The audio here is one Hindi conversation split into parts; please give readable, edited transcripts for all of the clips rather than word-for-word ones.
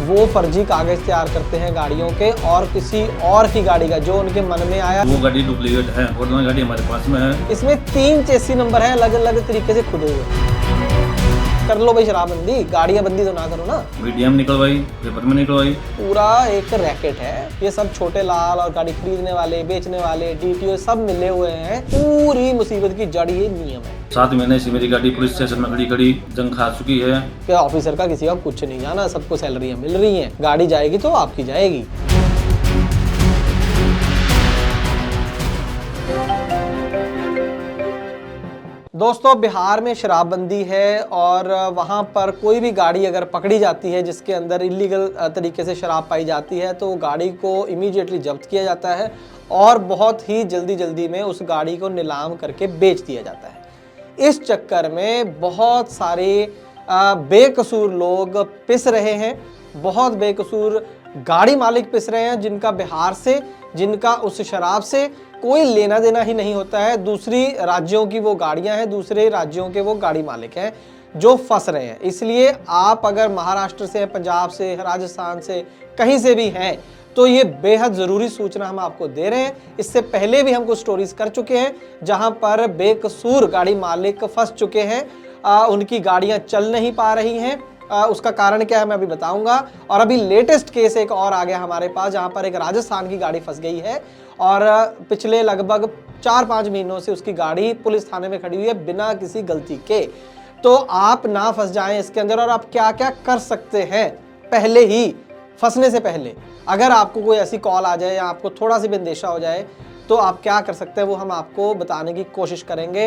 वो फर्जी कागज तैयार करते हैं गाड़ियों के और किसी और की गाड़ी का जो उनके मन में आया वो गाड़ी डुप्लीकेट है, ओरिजिनल गाड़ी हमारे पास में है। इसमें 3 चेसी नंबर है अलग अलग तरीके से खुदे हुए। कर लो भाई शराबबंदी, गाड़ियां बंदी तो ना करो ना। वीडियम निकलवाई, पेपर में निकलवाई। पूरा एक रैकेट है, ये सब छोटे लाल और गाड़ी खरीदने वाले, बेचने वाले, डीटीओ सब मिले हुए हैं। पूरी मुसीबत की जड़ ये नियम है। 7 महीने से मेरी गाड़ी पुलिस स्टेशन में खड़ी जंग खा चुकी है। क्या ऑफिसर का किसी का कुछ नहीं जाना, सबको सैलरियां मिल रही हैं, गाड़ी जाएगी तो आपकी जाएगी। दोस्तों, बिहार में शराबबंदी है और वहाँ पर कोई भी गाड़ी अगर पकड़ी जाती है जिसके अंदर इलीगल तरीके से शराब पाई जाती है तो गाड़ी को इमीडिएटली जब्त किया जाता है और बहुत ही जल्दी में उस गाड़ी को नीलाम करके बेच दिया जाता है। इस चक्कर में बहुत सारे बेकसूर लोग पिस रहे हैं, बहुत बेकसूर गाड़ी मालिक पिस रहे हैं जिनका बिहार से, जिनका उस शराब से कोई लेना देना ही नहीं होता है। दूसरी राज्यों की वो गाड़ियां हैं, दूसरे राज्यों के वो गाड़ी मालिक हैं जो फंस रहे हैं। इसलिए आप अगर महाराष्ट्र से, पंजाब से, राजस्थान से, कहीं से भी हैं तो ये बेहद ज़रूरी सूचना हम आपको दे रहे हैं। इससे पहले भी हम कुछ स्टोरीज कर चुके हैं जहां पर बेकसूर गाड़ी मालिक फंस चुके हैं, उनकी गाड़ियां चल नहीं पा रही हैं। उसका कारण क्या है मैं अभी बताऊंगा। और अभी लेटेस्ट केस एक और आ गया हमारे पास जहां पर एक राजस्थान की गाड़ी फंस गई है और पिछले लगभग 4-5 महीनों से उसकी गाड़ी पुलिस थाने में खड़ी हुई है बिना किसी गलती के। तो आप ना फंस जाएं इसके अंदर। और आप क्या क्या कर सकते हैं पहले ही, फंसने से पहले, अगर आपको कोई ऐसी कॉल आ जाए या आपको थोड़ा सी भी अंदेशा हो जाए तो आप क्या कर सकते हैं वो हम आपको बताने की कोशिश करेंगे।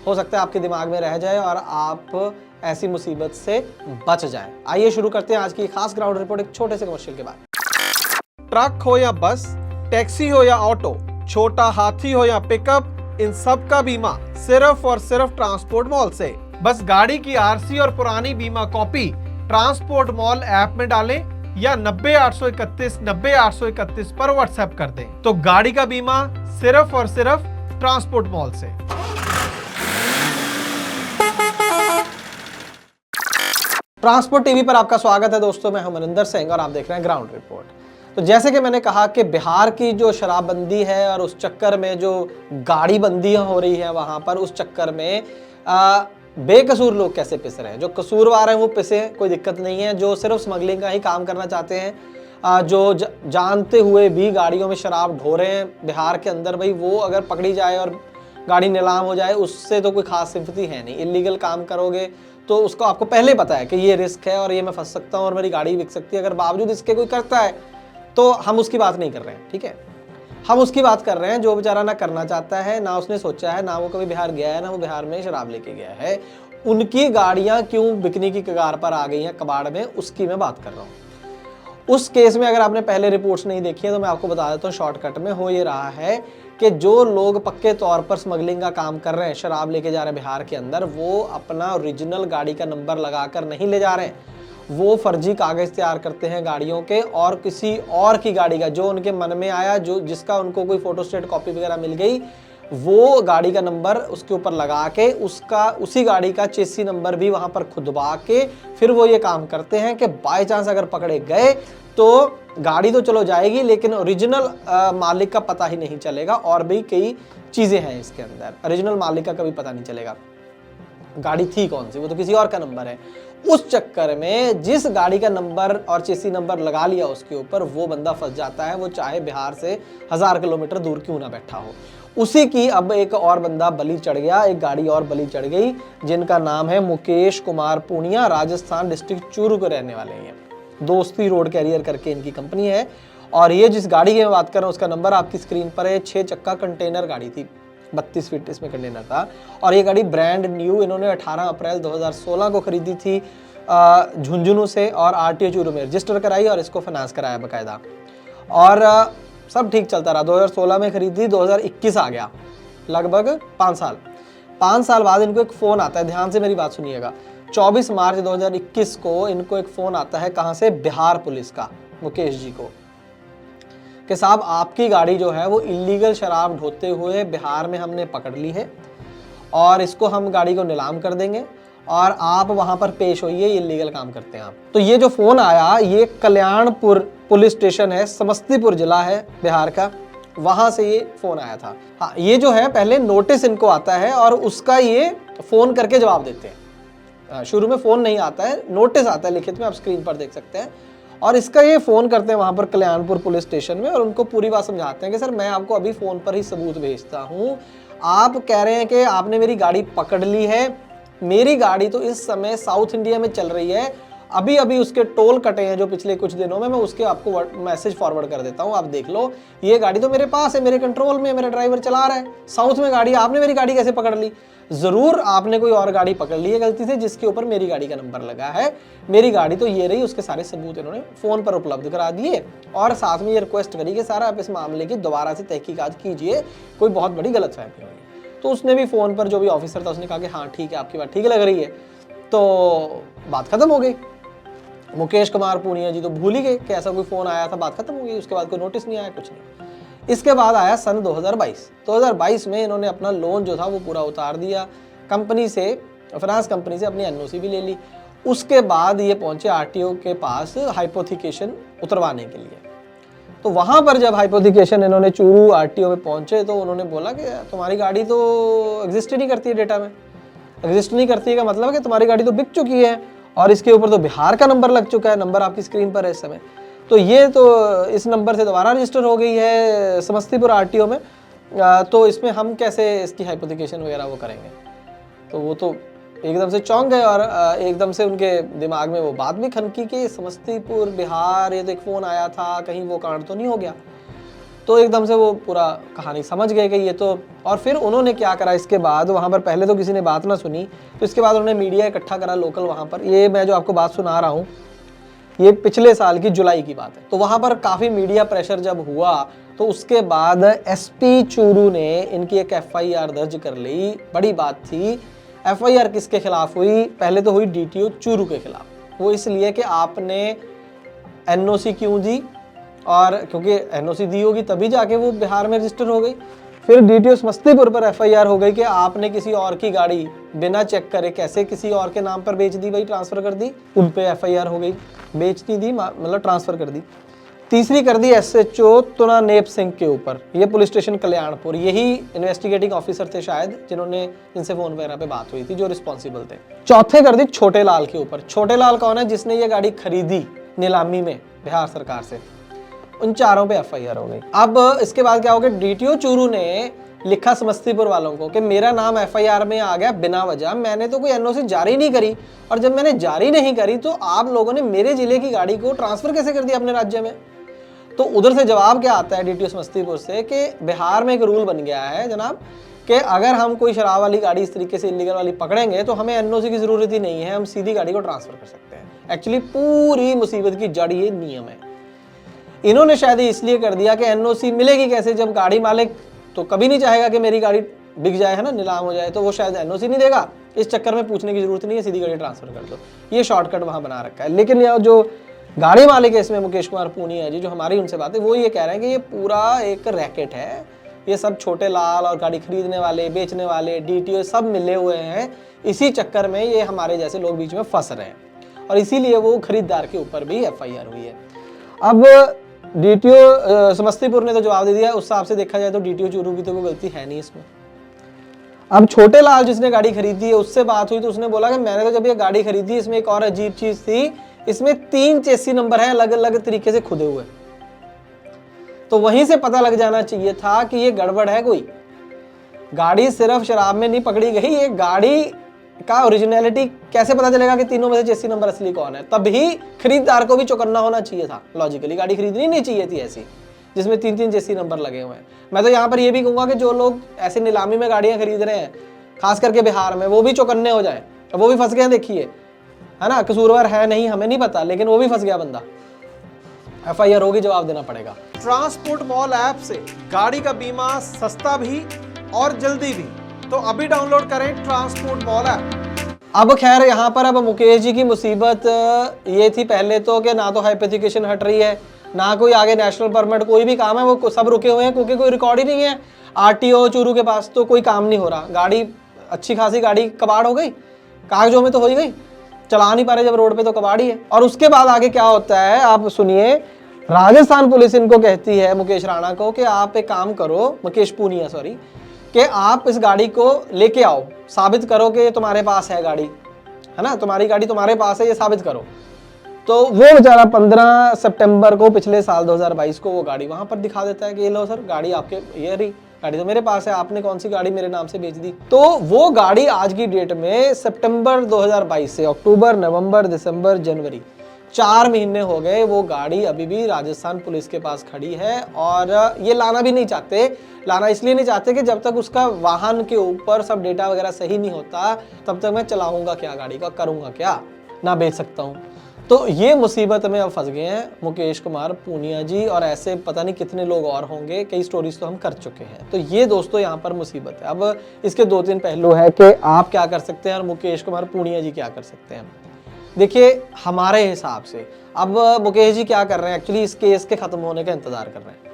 हो सकता है आपके दिमाग में रह जाए और आप ऐसी मुसीबत से बच जाएं। आइए शुरू करते हैं आज की खास ग्राउंड रिपोर्ट एक छोटे से कमर्शियल के बाद। ट्रक हो या बस, टैक्सी हो या ऑटो, छोटा हाथी हो या पिकअप, इन सब का बीमा सिर्फ और सिर्फ ट्रांसपोर्ट मॉल से। बस गाड़ी की आरसी और पुरानी बीमा कॉपी ट्रांसपोर्ट मॉल ऐप में डालें या 90-831-90-831 पर व्हाट्सएप कर दें तो गाड़ी का बीमा सिर्फ और सिर्फ ट्रांसपोर्ट मॉल से। ट्रांसपोर्ट टीवी पर आपका स्वागत है दोस्तों, मैं हूं मनिंदर सिंह और आप देख रहे हैं ग्राउंड रिपोर्ट। तो जैसे कि मैंने कहा कि बिहार की जो शराबबंदी है और उस चक्कर में जो गाड़ी बंदियां हो रही है वहां पर, उस चक्कर में बेकसूर लोग कैसे पिस रहे हैं। जो कसूरवार हैं वो पिसे, कोई दिक्कत नहीं है। जो सिर्फ स्मगलिंग का ही काम करना चाहते हैं, जो जानते हुए भी गाड़ियों में शराब ढो रहे हैं बिहार के अंदर, भाई वो अगर पकड़ी जाए और गाड़ी नीलाम हो जाए उससे तो कोई खास सिंपैथी है नहीं। इलीगल काम करोगे तो उसको आपको पहले पता है कि ये रिस्क है और ये मैं फंस सकता हूँ और मेरी गाड़ी बिक सकती है। अगर बावजूद इसके कोई करता है तो हम उसकी बात नहीं कर रहे हैं, ठीक है। हम उसकी बात कर रहे हैं जो बेचारा ना करना चाहता है, ना उसने सोचा है, ना वो कभी बिहार गया है, ना वो बिहार में शराब लेके गया है। उनकी गाड़ियां क्यों बिकने की कगार पर आ गई हैं कबाड़ में, उसकी मैं बात कर रहा हूँ। उस केस में अगर आपने पहले रिपोर्ट्स नहीं देखी है तो मैं आपको बता देता हूँ शॉर्टकट में। हो ये रहा है कि जो लोग पक्के तौर पर स्मगलिंग का काम कर रहे हैं, शराब लेके जा रहे हैं बिहार के अंदर, वो अपना ओरिजिनल गाड़ी का नंबर लगाकर नहीं ले जा रहे हैं। वो फर्जी कागज तैयार करते हैं गाड़ियों के और किसी और की गाड़ी का जो उनके मन में आया, जो जिसका उनको कोई फोटोस्टेट कॉपी वगैरह मिल गई, वो गाड़ी का नंबर उसके ऊपर लगा के उसका उसी गाड़ी का चेसी नंबर भी वहां पर खुदवा के फिर वो ये काम करते हैं कि बाय चांस अगर पकड़े गए तो गाड़ी तो चलो जाएगी लेकिन ओरिजिनल मालिक का पता ही नहीं चलेगा। और भी कई चीजें हैं इसके अंदर, ओरिजिनल मालिक का कभी पता नहीं चलेगा गाड़ी थी कौन सी, वो तो किसी और का नंबर है। उस चक्कर में जिस गाड़ी का नंबर और चेसी नंबर लगा लिया उसके ऊपर, वो बंदा फंस जाता है, वो चाहे बिहार से 1000 किलोमीटर दूर क्यों ना बैठा हो। उसी की अब एक और बंदा बलि चढ़ गया, एक गाड़ी और बलि चढ़ गई जिनका नाम है मुकेश कुमार पूनिया, राजस्थान डिस्ट्रिक्ट चूरू के रहने वाले हैं। दोस्ती रोड कैरियर करके इनकी कंपनी है और ये जिस गाड़ी की मैं बात कर रहा हूँ उसका नंबर आपकी स्क्रीन पर है। 6 चक्का कंटेनर गाड़ी थी, 32 फीट इसमें कंटेनर था और ये गाड़ी ब्रांड न्यू इन्होंने 18 अप्रैल 2016 को खरीदी थी झुंझुनू से और आरटीओ चूरू में रजिस्टर कराई और इसको फाइनेंस कराया बाकायदा और सब ठीक चलता रहा। 2016 में खरीदी, 2021 आ गया, लगभग 5 साल। 5 साल बाद इनको एक फ़ोन आता है, ध्यान से मेरी बात सुनिएगा। 24 मार्च 2021 को इनको एक फ़ोन आता है, कहाँ से, बिहार पुलिस का, मुकेश जी को, कि साहब आपकी गाड़ी जो है वो इलीगल शराब ढोते हुए बिहार में हमने पकड़ ली है और इसको हम गाड़ी को नीलाम कर देंगे और आप वहां पर पेश होइए, इलीगल काम करते हैं आप। तो ये जो फोन आया, ये कल्याणपुर पुलिस स्टेशन है, समस्तीपुर जिला है बिहार का, वहां से ये फोन आया था। हाँ, ये जो है पहले नोटिस इनको आता है और उसका ये फोन करके जवाब देते हैं। शुरू में फोन नहीं आता है, नोटिस आता है लिखित में, आप स्क्रीन पर देख सकते हैं। और इसका ये फोन करते हैं वहां पर कल्याणपुर पुलिस स्टेशन में और उनको पूरी बात समझाते हैं कि सर मैं आपको अभी फोन पर ही सबूत भेजता हूं, आप कह रहे हैं कि आपने मेरी गाड़ी पकड़ ली है, मेरी गाड़ी तो इस समय साउथ इंडिया में चल रही है, अभी अभी उसके टोल कटे हैं जो पिछले कुछ दिनों में, मैं उसके आपको मैसेज फॉरवर्ड कर देता हूं, आप देख लो, ये गाड़ी तो मेरे पास है, मेरे कंट्रोल में, मेरा ड्राइवर चला रहा है, साउथ में गाड़ी, आपने मेरी गाड़ी कैसे पकड़ ली? जरूर आपने कोई और गाड़ी पकड़ ली है गलती से जिसके ऊपर मेरी गाड़ी का नंबर लगा है, मेरी गाड़ी तो ये रही। उसके सारे सबूत इन्होंने फोन पर उपलब्ध करा दिए और साथ में ये रिक्वेस्ट करी कि सारा आप इस मामले की दोबारा से तहकीकात कीजिए, कोई बहुत बड़ी गलतफहमी होगी। तो उसने भी फोन पर, जो भी ऑफिसर था, उसने कहा कि हाँ ठीक है, आपकी बात ठीक लग रही है, तो बात खत्म हो गई। मुकेश कुमार पूनिया जी तो भूल ही गए कि ऐसा कोई फोन आया था, बात खत्म हो गई। उसके बाद कोई नोटिस नहीं आया, कुछ नहीं। इसके बाद आया सन 2022 में इन्होंने अपना लोन जो था वो पूरा उतार दिया, कंपनी से, फाइनेंस कंपनी से अपनी एनओसी भी ले ली। उसके बाद ये पहुंचे आरटीओ के पास हाइपोथिकेशन उतरवाने के लिए। तो वहां पर जब हाइपोथिकेशन इन्होंने चूरू आरटीओ में पहुंचे तो उन्होंने बोला कि तुम्हारी गाड़ी तो एग्जिस्ट ही नहीं करती है, डेटा में एग्जिस्ट नहीं करती है का मतलब है कि तुम्हारी गाड़ी तो बिक चुकी है और इसके ऊपर तो बिहार का नंबर लग चुका है, नंबर आपकी स्क्रीन पर है इस समय, तो ये तो इस नंबर से दोबारा रजिस्टर हो गई है समस्तीपुर आरटीओ में, तो इसमें हम कैसे इसकी हाइपोथिकेशन वगैरह वो करेंगे। तो वो तो एकदम से चौंक गए और एकदम से उनके दिमाग में वो बात भी खनकी कि समस्तीपुर बिहार, ये तो एक फ़ोन आया था, कहीं वो कांड तो नहीं हो गया। तो एकदम से वो पूरा कहानी समझ गए कि ये तो, और फिर उन्होंने क्या करा इसके बाद, वहाँ पर पहले तो किसी ने बात ना सुनी, तो इसके बाद उन्होंने मीडिया इकट्ठा करा लोकल वहाँ पर। ये मैं जो आपको बात सुना रहा हूँ ये पिछले साल की जुलाई की बात है। तो वहाँ पर काफ़ी मीडिया प्रेशर जब हुआ तो उसके बाद एसपी चूरू ने इनकी एक एफआईआर दर्ज कर ली। बड़ी बात थी। एफआईआर किसके खिलाफ हुई? पहले तो हुई डीटीओ चूरू के खिलाफ। वो इसलिए कि आपने एनओसी क्यों दी, और क्योंकि एनओसी दी होगी तभी जाके वो बिहार में रजिस्टर हो गई। फिर डीटीओ समस्तीपुर पर एफआईआर हो गई कि आपने किसी और की गाड़ी बिना चेक करे कैसे किसी और के नाम पर बेच दी, भाई ट्रांसफर कर दी। उन पे एफआईआर हो गई, बेच नहीं दी मतलब ट्रांसफर कर दी। तीसरी कर दी एसएचओ तुनानेप सिंह के ऊपर, ये पुलिस स्टेशन कल्याणपुर, यही इन्वेस्टिगेटिंग ऑफिसर थे शायद जिन्होंने, जिनसे फोन वगैरह पे बात हुई थी, जो रिस्पॉन्सिबल थे। चौथे कर दी छोटे लाल के ऊपर। छोटे लाल कौन है? जिसने ये गाड़ी खरीदी नीलामी में बिहार सरकार से। उन चारों पे एफआईआर हो गई। अब इसके बाद क्या हो गया, डीटीओ चूरू ने लिखा समस्तीपुर वालों को कि मेरा नाम एफआईआर में आ गया बिना वजह, मैंने तो कोई एनओसी जारी नहीं करी, और जब मैंने जारी नहीं करी तो आप लोगों ने मेरे जिले की गाड़ी को ट्रांसफर कैसे कर दिया अपने राज्य में। तो उधर से जवाब क्या आता है डीटीओ समस्तीपुर से कि बिहार में एक रूल बन गया है जनाब कि अगर हम कोई शराब वाली गाड़ी इस तरीके से इलीगल वाली पकड़ेंगे तो हमें एनओसी की जरूरत ही नहीं है, हम सीधी गाड़ी को ट्रांसफर कर सकते हैं। एक्चुअली पूरी मुसीबत की जड़ ये नियम है। इन्होंने शायद इसलिए कर दिया कि एनओसी मिलेगी कैसे, जब गाड़ी मालिक तो कभी नहीं चाहेगा कि मेरी गाड़ी बिक जाए, है ना, नीलाम हो जाए, तो वो शायद एनओसी नहीं देगा। इस चक्कर में पूछने की जरूरत नहीं है, सीधी गाड़ी ट्रांसफर कर दो। ये शॉर्टकट वहां बना रखा है। लेकिन यह जो गाड़ी मालिक है इसमें मुकेश कुमार पूनिया जी, जो हमारी उनसे बात है, वो ये कह रहे हैं कि ये पूरा एक रैकेट है, ये सब छोटे लाल और गाड़ी खरीदने वाले, बेचने वाले, डीटीओ सब मिले हुए हैं। इसी चक्कर में ये हमारे जैसे लोग बीच में फंस रहे हैं और इसीलिए वो खरीदार के ऊपर भी एफआईआर हुई है। अब डीटीओ समस्तीपुर ने तो जवाब दे दिया। उस हिसाब से देखा जाए तो डीटीओ चूरू की तो कोई गलती है नहीं इसमें। अब छोटे लाल जिसने गाड़ी खरीदी है उससे बात हुई तो उसने बोला कि मैंने तो जब ये गाड़ी खरीदी, इसमें एक और अजीब चीज थी, इसमें 3 चेसी नंबर है अलग अलग तरीके से खुदे हुए। तो वहीं से पता लग जाना चाहिए था कि ये गड़बड़ है कोई। गाड़ी सिर्फ शराब में नहीं पकड़ी गई, ये गाड़ी का ओरिजिनलिटी कैसे पता चलेगा कि तीनों में से चेसी नंबर असली कौन है? तभी खरीदार को भी चौकन्ना होना चाहिए था। लॉजिकली गाड़ी खरीदनी नहीं चाहिए थी ऐसी जिसमें 3-3 चेसी नंबर लगे हुए हैं। मैं तो यहाँ पर ये भी कहूंगा कि जो लोग ऐसे नीलामी में गाड़ियां खरीद रहे हैं खास करके बिहार में, वो भी चौकन्ने हो जाए। वो भी फंस गए, देखिए, है ना, कसूरवार है नहीं हमें नहीं पता, लेकिन वो भी फंस गया बंदा। एफआईआर होगी, जवाब देना पड़ेगा। ट्रांसपोर्ट मॉल ऐप से गाड़ी का बीमा सस्ता भी और जल्दी भी, तो अभी डाउनलोड करें ट्रांसपोर्ट मॉल ऐप। अब खैर यहाँ पर अब मुकेश जी की मुसीबत ये थी पहले तो कि ना तो हाइपोथिकेशन हट रही है, ना कोई आगे नेशनल परमिट, कोई भी काम है वो सब रुके हुए हैं क्योंकि कोई रिकॉर्ड ही नहीं है आरटीओ चूरू के पास, तो कोई काम नहीं हो रहा। गाड़ी अच्छी खासी गाड़ी कबाड़ हो गई, कागजों में तो हो ही गई, चला नहीं पा रहे जब रोड पे तो कबाड़ी है। और उसके बाद आगे क्या होता है आप सुनिए, राजस्थान पुलिस इनको कहती है, मुकेश राणा को, कि आप एक काम करो, मुकेश पूनिया सॉरी, कि आप इस गाड़ी को लेके आओ, साबित करो कि तुम्हारे पास है गाड़ी, है ना, तुम्हारी गाड़ी तुम्हारे पास है, ये साबित करो। तो वो बेचारा 15 सितंबर को पिछले साल 2022 को वो गाड़ी वहां पर दिखा देता है कि ये लो सर गाड़ी आपके, ये रही गाड़ी तो मेरे पास है, आपने कौन सी गाड़ी मेरे नाम से बेच दी। तो वो गाड़ी आज की डेट में सितंबर 2022 से अक्टूबर, नवंबर, दिसंबर, जनवरी 4 महीने हो गए, वो गाड़ी अभी भी राजस्थान पुलिस के पास खड़ी है। और ये लाना भी नहीं चाहते, लाना इसलिए नहीं चाहते कि जब तक उसका वाहन के ऊपर सब डेटा वगैरह सही नहीं होता तब तक मैं चलाऊंगा क्या गाड़ी का, करूंगा क्या, ना बेच सकता हूँ। तो ये मुसीबत में अब फंस गए हैं मुकेश कुमार पूनिया जी, और ऐसे पता नहीं कितने लोग और होंगे, कई स्टोरीज तो हम कर चुके हैं। तो ये दोस्तों यहाँ पर मुसीबत है। अब इसके 2-3 पहलू है कि आप क्या कर सकते हैं और मुकेश कुमार पूनिया जी क्या कर सकते हैं। देखिए हमारे हिसाब से अब मुकेश जी क्या कर रहे हैं, एक्चुअली इस केस के खत्म होने का इंतजार कर रहे हैं।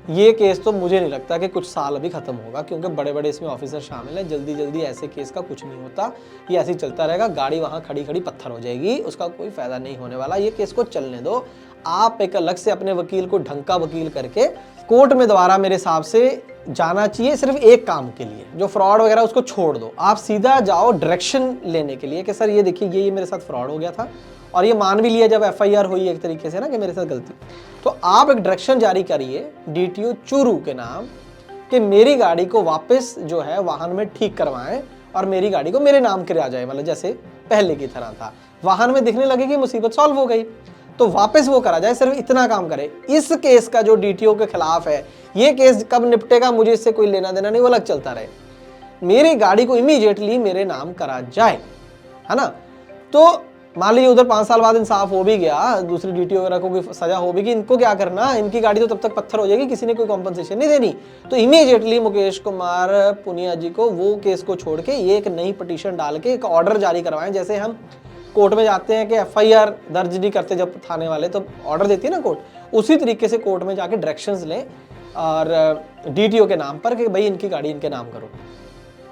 ये केस तो मुझे नहीं लगता कि कुछ साल अभी खत्म होगा, क्योंकि बड़े बड़े इसमें ऑफिसर शामिल हैं, जल्दी जल्दी ऐसे केस का कुछ नहीं होता, ये ऐसे ही चलता रहेगा, गाड़ी वहाँ खड़ी खड़ी पत्थर हो जाएगी, उसका कोई फायदा नहीं होने वाला। ये केस को चलने दो, आप एक अलग से अपने वकील को ढंग का वकील करके कोर्ट में दोबारा मेरे हिसाब से जाना चाहिए, सिर्फ एक काम के लिए, जो फ्रॉड वगैरह उसको छोड़ दो, आप सीधा जाओ डायरेक्शन लेने के लिए कि सर ये देखिए ये मेरे साथ फ्रॉड हो गया था, और ये मान भी लिया जब FIR हुई एक तरीके से ना कि मेरे साथ गलती, तो आप एक डायरेक्शन जारी करिए DTO चूरू के नाम कि मेरी गाड़ी को वापस जो है वाहन में ठीक करवाएं और मेरी गाड़ी को मेरे नाम के आ जाए, मतलब जैसे पहले की तरह था, वाहन में दिखने लगे कि मुसीबत सॉल्व हो गई तो वापस वो करा जाए, सिर्फ इतना काम करे। इस केस का जो DTO के खिलाफ है, ये केस कब निपटेगा मुझे इससे कोई लेना देना नहीं, वो अलग चलता रहे, मेरी गाड़ी को इमीडिएटली मेरे नाम करा जाए, है ना। तो मान लीजिए उधर 5 साल बाद इंसाफ हो भी गया, दूसरी DTO वगैरह को कोई सजा हो भी गई, इनको क्या करना, इनकी गाड़ी तो तब तक पत्थर हो जाएगी, किसी ने कोई कॉम्पनसेशन नहीं देनी। तो इमीडिएटली मुकेश कुमार पूनिया जी को वो केस को छोड़ के ये एक नई पिटीशन डाल के एक ऑर्डर जारी करवाएं, जैसे हम कोर्ट में जाते हैं कि FIR दर्ज नहीं करते जब थाने वाले, तो ऑर्डर देती है ना कोर्ट, उसी तरीके से कोर्ट में जाके डायरेक्शंस लें और DTO के नाम पर कि भाई इनकी गाड़ी इनके नाम करो,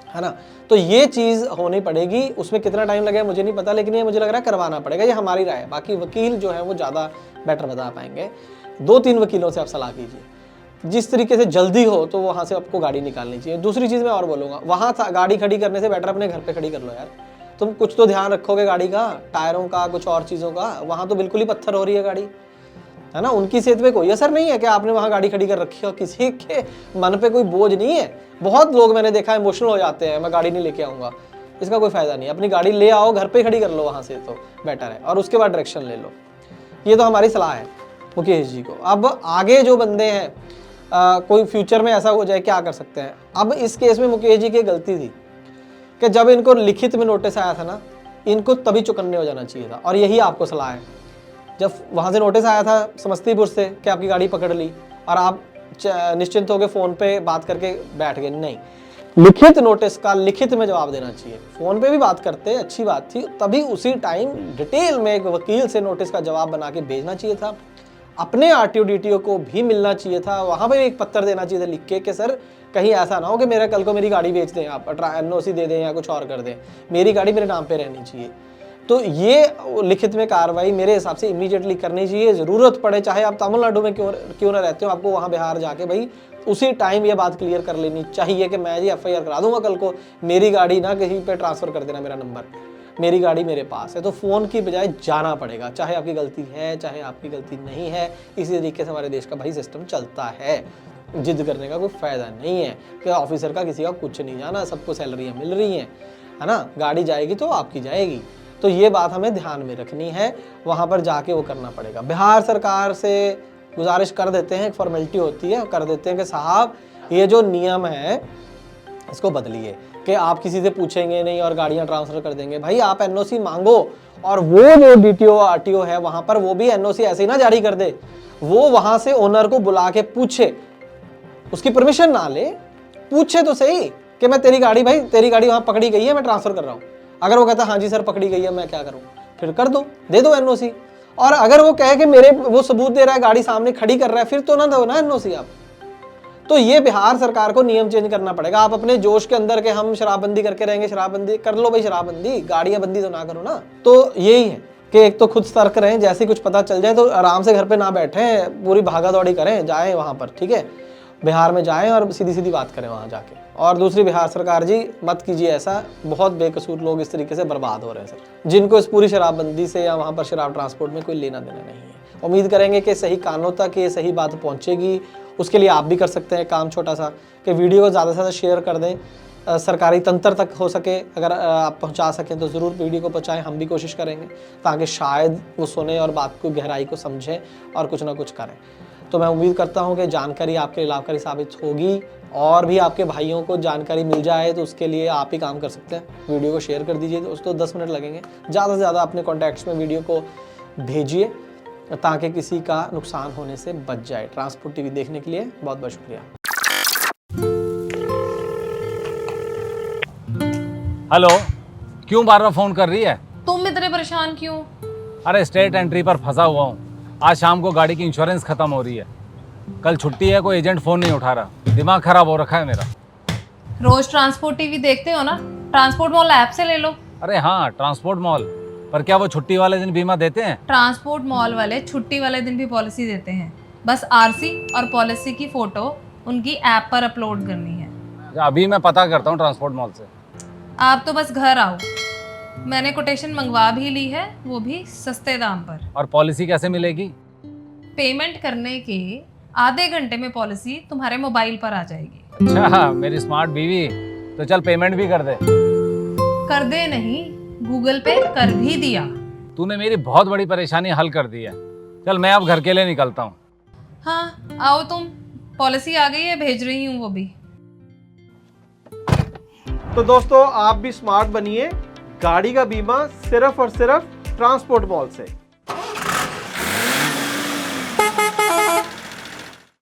है ना। तो ये चीज़ होनी पड़ेगी, उसमें कितना टाइम लगेगा मुझे नहीं पता, लेकिन ये मुझे लग रहा है करवाना पड़ेगा, ये हमारी राय है। बाकी वकील जो है वो ज़्यादा बेटर बता पाएंगे, 2-3 वकीलों से आप सलाह कीजिए, जिस तरीके से जल्दी हो तो वहाँ से आपको गाड़ी निकालनी चाहिए। दूसरी चीज़ मैं और बोलूँगा, वहाँ गाड़ी खड़ी करने से बेटर अपने घर पे खड़ी कर लो यार, तुम कुछ तो ध्यान रखोगे गाड़ी का, टायरों का, कुछ और चीज़ों का, वहाँ तो बिल्कुल ही पत्थर हो रही है गाड़ी, है ना। उनकी सेहत पे कोई असर नहीं है कि आपने वहाँ गाड़ी खड़ी कर रखी हो, किसी के मन पे कोई बोझ नहीं है। बहुत लोग मैंने देखा इमोशनल हो जाते हैं, मैं गाड़ी नहीं लेके आऊँगा, इसका कोई फायदा नहीं, अपनी गाड़ी ले आओ, घर पे खड़ी कर लो वहाँ से, तो बेटर है, और उसके बाद डायरेक्शन ले लो। ये तो हमारी सलाह है मुकेश जी को। अब आगे जो बंदे हैं, कोई फ्यूचर में ऐसा हो जाए क्या कर सकते हैं। अब इस केस में मुकेश जी की गलती थी कि जब इनको लिखित में नोटिस आया था ना, इनको तभी चुकन्ने हो जाना चाहिए था, और यही आपको सलाह है। जब वहाँ से नोटिस आया था समस्तीपुर से कि आपकी गाड़ी पकड़ ली और आप निश्चिंत होकर फ़ोन पे बात करके बैठ गए, नहीं, लिखित नोटिस का लिखित में जवाब देना चाहिए। फ़ोन पे भी बात करते, अच्छी बात थी, तभी उसी टाइम डिटेल में एक वकील से नोटिस का जवाब बना के भेजना चाहिए था। अपने RTO DTO को भी मिलना चाहिए था, वहाँ पे एक पत्र देना चाहिए था लिख के कि सर कहीं ऐसा ना हो कि मेरा कल को मेरी गाड़ी बेच दें, आप NOC दे दें या कुछ और कर दें, मेरी गाड़ी मेरे नाम पे रहनी चाहिए। तो ये लिखित में कार्रवाई मेरे हिसाब से इमीडिएटली करनी चाहिए, ज़रूरत पड़े चाहे आप तमिलनाडु में क्यों ना रहते हो, आपको वहाँ बिहार जाके भाई उसी टाइम ये बात क्लियर कर लेनी चाहिए कि मैं जी FIR करा दूंगा कल को, मेरी गाड़ी ना कहीं पे ट्रांसफ़र कर देना, मेरा नंबर, मेरी गाड़ी मेरे पास है। तो फ़ोन की बजाय जाना पड़ेगा, चाहे आपकी गलती है चाहे आपकी गलती नहीं है, इसी तरीके से हमारे देश का भाई सिस्टम चलता है। जिद करने का कोई फ़ायदा नहीं है कि ऑफिसर का किसी का कुछ नहीं जाना, सबको सैलरियाँ मिल रही हैं, है ना, गाड़ी जाएगी तो आपकी जाएगी। तो ये बात हमें ध्यान में रखनी है, वहाँ पर जाके वो करना पड़ेगा। बिहार सरकार से गुजारिश कर देते हैं, एक फॉर्मेलिटी होती है, कर देते हैं कि साहब ये जो नियम है इसको बदलिए, कि आप किसी से पूछेंगे नहीं और गाड़ियाँ ट्रांसफ़र कर देंगे। भाई आप NOC मांगो, और वो जो DTO RTO है वहाँ पर वो भी NOC ऐसे ही ना जारी कर दे, वो वहाँ से ओनर को बुला के पूछे, उसकी परमिशन ना ले, पूछे तो सही कि मैं तेरी गाड़ी, भाई तेरी गाड़ी वहाँ पकड़ी गई है, मैं ट्रांसफ़र कर रहा हूँ। अगर वो कहता हाँ जी सर पकड़ी गई है, मैं क्या करूँ, फिर कर दो, दे दो NOC। और अगर वो कहे कि मेरे वो सबूत दे रहा है, गाड़ी सामने खड़ी कर रहा है, फिर तो ना दो ना NOC आप। तो ये बिहार सरकार को नियम चेंज करना पड़ेगा। आप अपने जोश के अंदर के हम शराबबंदी करके रहेंगे, शराबबंदी कर लो भाई, शराबबंदी, गाड़ियां बंदी तो ना करो ना। तो यही है कि एक तो खुद सतर्क रहें, जैसे ही कुछ पता चल जाए तो आराम से घर पे ना बैठें, पूरी भागा दौड़ी करें, जाएं वहां पर, ठीक है, बिहार में जाएं और सीधी सीधी बात करें वहां जाके। और दूसरी, बिहार सरकार जी मत कीजिए ऐसा, बहुत बेकसूर लोग इस तरीके से बर्बाद हो रहे हैं सर, जिनको इस पूरी शराबबंदी से या वहाँ पर शराब ट्रांसपोर्ट में कोई लेना देना नहीं है। उम्मीद करेंगे कि सही कानों तक ये सही बात पहुँचेगी। उसके लिए आप भी कर सकते हैं काम छोटा सा, कि वीडियो को ज़्यादा से ज़्यादा शेयर कर दें, सरकारी तंत्र तक हो सके अगर आप पहुंचा सकें तो ज़रूर वीडियो को पहुंचाएं। हम भी कोशिश करेंगे ताकि शायद वो सुने और बात को गहराई को समझें और कुछ ना कुछ करें। तो मैं उम्मीद करता हूं कि जानकारी आपके लिए लाभकारी साबित होगी और भी आपके भाइयों को जानकारी मिल जाए, तो उसके लिए आप ही काम कर सकते हैं, वीडियो को शेयर कर दीजिए दोस्तों। 10 मिनट लगेंगे, ज़्यादा से ज़्यादा अपने कॉन्टैक्ट्स में वीडियो को भेजिए ताकि किसी का नुकसान होने से बच जाए। ट्रांसपोर्ट टीवी देखने के लिए बहुत बहुत शुक्रिया। हेलो, क्यों बार बार फोन कर रही है? तुम इतने परेशान क्यों? अरे स्टेट एंट्री पर फंसा हुआ हूँ। आज शाम को गाड़ी की इंश्योरेंस खत्म हो रही है। कल छुट्टी है, कोई एजेंट फोन नहीं उठा रहा, दिमाग खराब हो रखा है मेरा। रोज ट्रांसपोर्ट टीवी देखते हो ना, ट्रांसपोर्ट मॉल ऐप से ले लो। अरे हाँ, ट्रांसपोर्ट मॉल, पर क्या वो छुट्टी वाले दिन बीमा देते हैं? ट्रांसपोर्ट मॉल वाले छुट्टी वाले दिन भी पॉलिसी देते हैं, बस आरसी और पॉलिसी की फोटो उनकी ऐप पर अपलोड करनी है। अभी मैं पता करता हूँ ट्रांसपोर्ट मॉल से। आप तो बस घर आओ, मैंने कोटेशन मंगवा भी ली है, वो भी सस्ते दाम पर। और पॉलिसी कैसे मिलेगी? पेमेंट करने के आधे घंटे में पॉलिसी तुम्हारे मोबाइल पर आ जाएगी। अच्छा, मेरी स्मार्ट बीवी, तो चल पेमेंट भी कर दे। कर दे नहीं, गूगल पे कर भी दिया। तूने मेरी बहुत बड़ी परेशानी हल कर दी है। चल मैं अब घर के लिए निकलता हूँ। हाँ आओ तुम, पॉलिसी आ गई है, भेज रही हूँ वो भी। तो दोस्तों आप भी स्मार्ट बनिए, गाड़ी का बीमा सिर्फ और सिर्फ ट्रांसपोर्ट मॉल से।